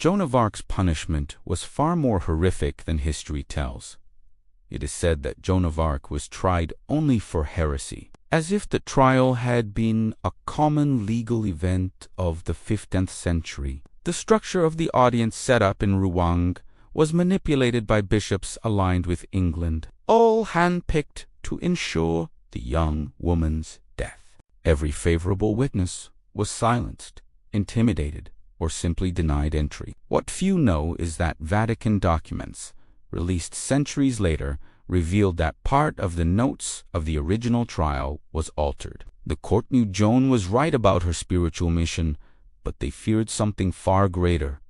Joan of Arc's punishment was far more horrific than history tells. It is said that Joan of Arc was tried only for heresy, as if the trial had been a common legal event of the 15th century. The structure of the audience set up in Rouen was manipulated by bishops aligned with England, all handpicked to ensure the young woman's death. Every favorable witness was silenced, intimidated, or simply denied entry. What few know is that Vatican documents, released centuries later, revealed that part of the notes of the original trial was altered. The court knew Joan was right about her spiritual mission, but they feared something far greater: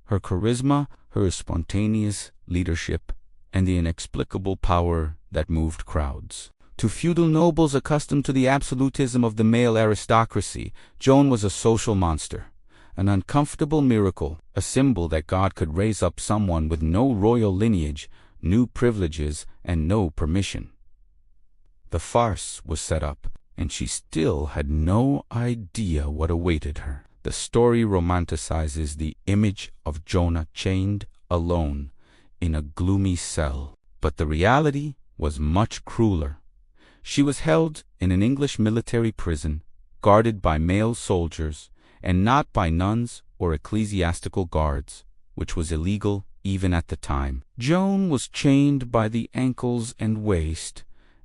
her charisma, her spontaneous leadership, and the inexplicable power that moved crowds. To feudal nobles accustomed to the absolutism of the male aristocracy, Joan was a social monster, an uncomfortable miracle, a symbol that God could raise up someone with no royal lineage, no privileges, and no permission. The farce was set up, and she still had no idea what awaited her. The story romanticizes the image of Jonah chained alone in a gloomy cell, but the reality was much crueler. She was held in an English military prison, guarded by male soldiers, and not by nuns or ecclesiastical guards, which was illegal even at the time. Joan was chained by the ankles and waist,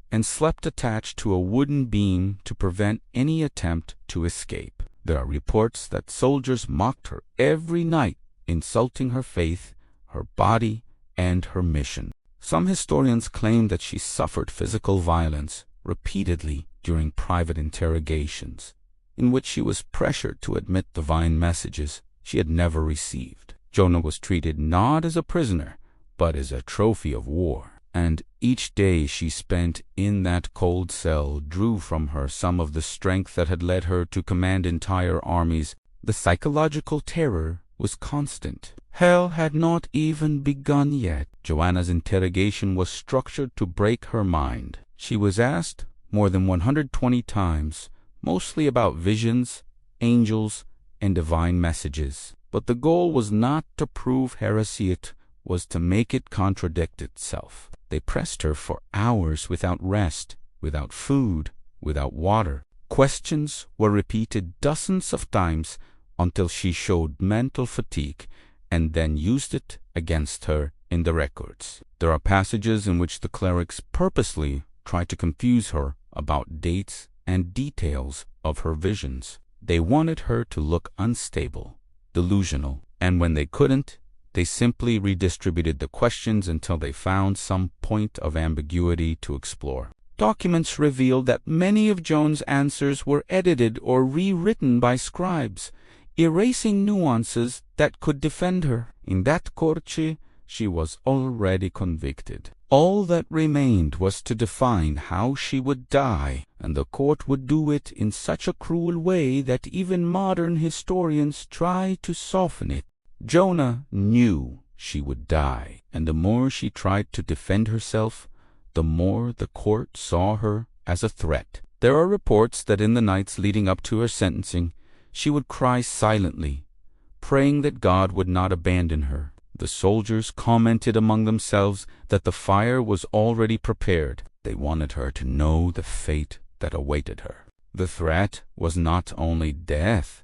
and slept attached to a wooden beam to prevent any attempt to escape. There are reports that soldiers mocked her every night, insulting her faith, her body, and her mission. Some historians claim that she suffered physical violence repeatedly during private interrogations, in which she was pressured to admit divine messages she had never received. Jonah was treated not as a prisoner, but as a trophy of war, and each day she spent in that cold cell drew from her some of the strength that had led her to command entire armies. The psychological terror was constant. Hell had not even begun yet. Joanna's interrogation was structured to break her mind. She was asked more than 120 times, mostly about visions, angels, and divine messages. But the goal was not to prove heresy, it was to make it contradict itself. They pressed her for hours without rest, without food, without water. Questions were repeated dozens of times until she showed mental fatigue, and then used it against her in the records. There are passages in which the clerics purposely try to confuse her about dates and details of her visions. They wanted her to look unstable, delusional, and when they couldn't, they simply redistributed the questions until they found some point of ambiguity to explore. Documents revealed that many of Joan's answers were edited or rewritten by scribes, erasing nuances that could defend her. In that corte, she was already convicted. All that remained was to define how she would die, and the court would do it in such a cruel way that even modern historians try to soften it. Jonah knew she would die, and the more she tried to defend herself, the more the court saw her as a threat. There are reports that in the nights leading up to her sentencing, she would cry silently, praying that God would not abandon her. The soldiers commented among themselves that the fire was already prepared. They wanted her to know the fate that awaited her. The threat was not only death,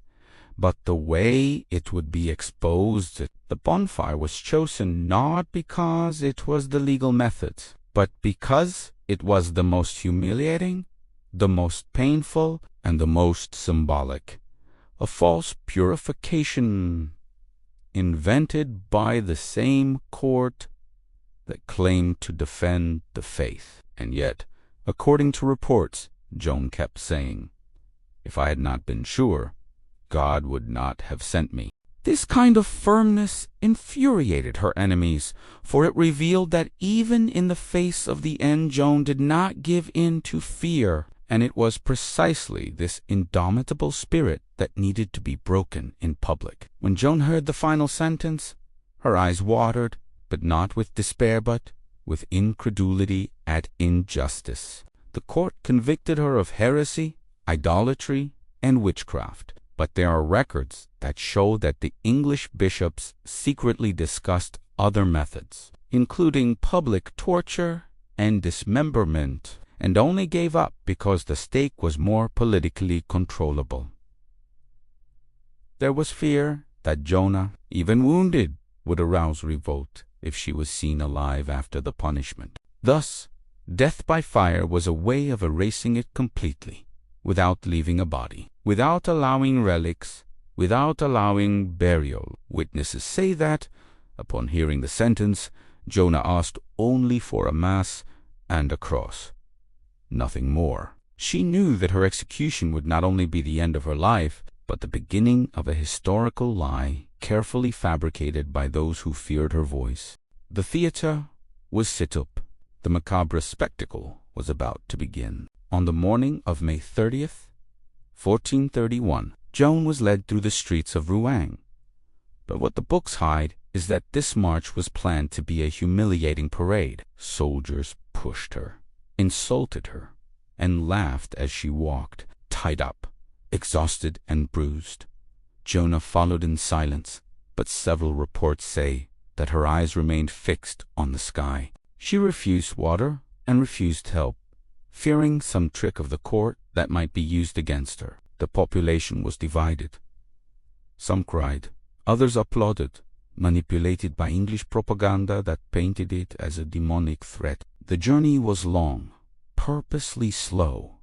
but the way it would be exposed. The bonfire was chosen not because it was the legal method, but because it was the most humiliating, the most painful, and the most symbolic. A false purification invented by the same court that claimed to defend the faith. And yet, according to reports, Joan kept saying, "If I had not been sure, God would not have sent me." This kind of firmness infuriated her enemies, for it revealed that even in the face of the end, Joan did not give in to fear, and it was precisely this indomitable spirit that needed to be broken in public. When Joan heard the final sentence, her eyes watered, but not with despair, but with incredulity at injustice. The court convicted her of heresy, idolatry, and witchcraft. but there are records that show that the English bishops secretly discussed other methods, including public torture and dismemberment, and only gave up because the stake was more politically controllable. There was fear that Jonah, even wounded, would arouse revolt if she was seen alive after the punishment. Thus, death by fire was a way of erasing it completely, without leaving a body, without allowing relics, without allowing burial. Witnesses say that, upon hearing the sentence, Jonah asked only for a mass and a cross, nothing more. She knew that her execution would not only be the end of her life, but the beginning of a historical lie carefully fabricated by those who feared her voice. The theater was set up. The macabre spectacle was about to begin. On the morning of May 30th, 1431, Joan was led through the streets of Rouen. But what the books hide is that this march was planned to be a humiliating parade. Soldiers pushed her, insulted her, and laughed as she walked, tied up, exhausted and bruised. Jonah followed in silence, but several reports say that her eyes remained fixed on the sky. She refused water and refused help, fearing some trick of the court that might be used against her. The population was divided. Some cried, others applauded, manipulated by English propaganda that painted it as a demonic threat. The journey was long, purposely slow,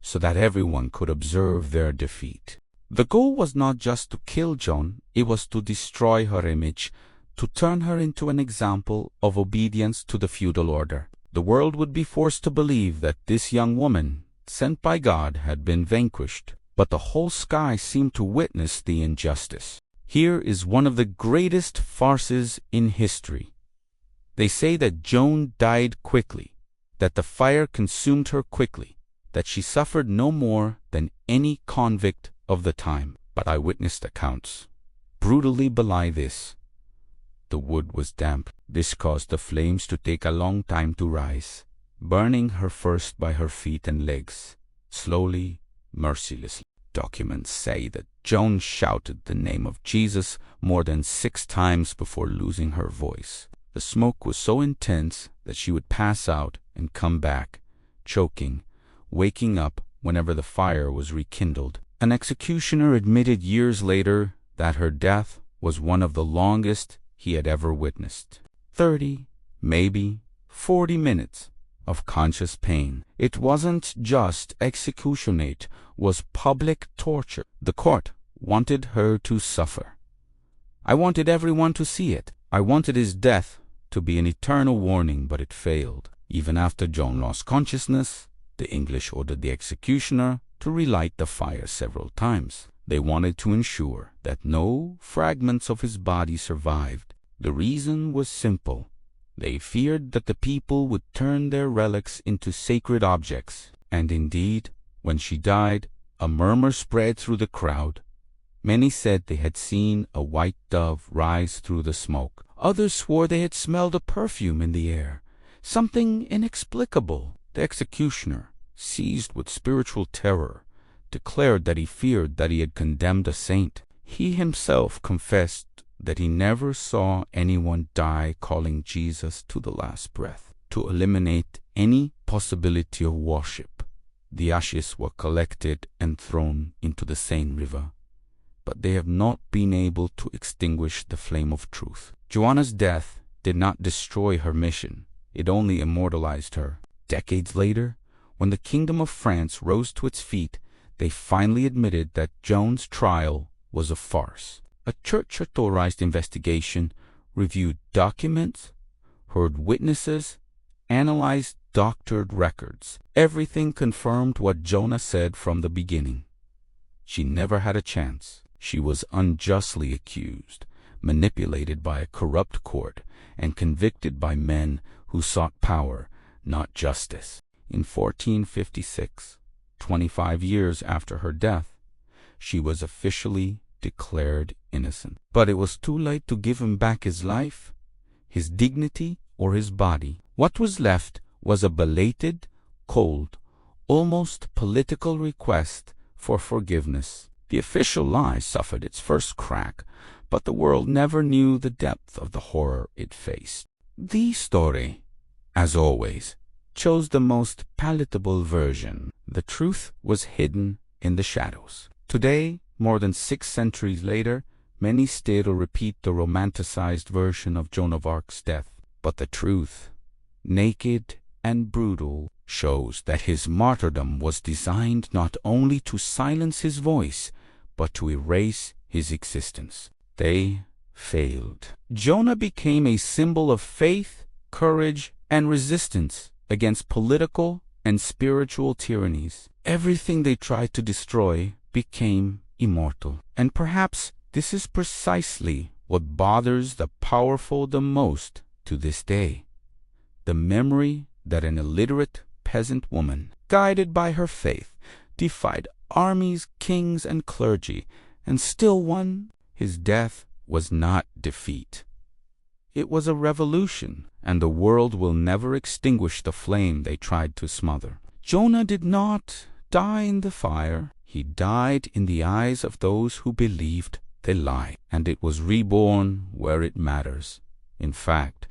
so that everyone could observe their defeat. The goal was not just to kill Joan, it was to destroy her image, to turn her into an example of obedience to the feudal order. The world would be forced to believe that this young woman, sent by God, had been vanquished, but the whole sky seemed to witness the injustice. Here is one of the greatest farces in history. They say that Joan died quickly, that the fire consumed her quickly, that she suffered no more than any convict of the time. But eyewitness accounts brutally belie this. The wood was damp. This caused the flames to take a long time to rise, burning her first by her feet and legs, slowly, mercilessly. Documents say that Joan shouted the name of Jesus more than 6 times before losing her voice. The smoke was so intense that she would pass out and come back, choking, waking up whenever the fire was rekindled. An executioner admitted years later that her death was one of the longest he had ever witnessed. 30, maybe 40 minutes of conscious pain. It wasn't just execution, it was public torture. The court wanted her to suffer. I wanted everyone to see it. I wanted his death to be an eternal warning, but it failed. Even after Joan lost consciousness, the English ordered the executioner to relight the fire several times. They wanted to ensure that no fragments of his body survived. The reason was simple. They feared that the people would turn their relics into sacred objects. And indeed, when she died, a murmur spread through the crowd. Many said they had seen a white dove rise through the smoke. Others swore they had smelled a perfume in the air, something inexplicable. The executioner, seized with spiritual terror, declared that he feared that he had condemned a saint. He himself confessed that he never saw anyone die calling Jesus to the last breath. To eliminate any possibility of worship, the ashes were collected and thrown into the Seine River, but they have not been able to extinguish the flame of truth. Joanna's death did not destroy her mission, it only immortalized her. Decades later, when the Kingdom of France rose to its feet, they finally admitted that Joan's trial was a farce. A church-authorized investigation reviewed documents, heard witnesses, analyzed doctored records. Everything confirmed what Jonah said from the beginning. She never had a chance. She was unjustly accused, manipulated by a corrupt court, and convicted by men who sought power, not justice. In 1456, 25 years after her death, she was officially declared innocent. But it was too late to give him back his life, his dignity, or his body. What was left was a belated, cold, almost political request for forgiveness. The official lie suffered its first crack, but the world never knew the depth of the horror it faced. The story, as always, chose the most palatable version. The truth was hidden in the shadows. Today, more than 6 centuries later, many still repeat the romanticized version of Joan of Arc's death. But the truth, naked and brutal, shows that his martyrdom was designed not only to silence his voice, but to erase his existence. They failed. Jonah became a symbol of faith, courage, and resistance against political and spiritual tyrannies. Everything they tried to destroy became immortal. And perhaps this is precisely what bothers the powerful the most to this day. The memory that an illiterate peasant woman, guided by her faith, defied armies, kings, and clergy, and still won. His death was not defeat. It was a revolution, and the world will never extinguish the flame they tried to smother. Jonah did not die in the fire. He died in the eyes of those who believed the lie, and it was reborn where it matters. In fact,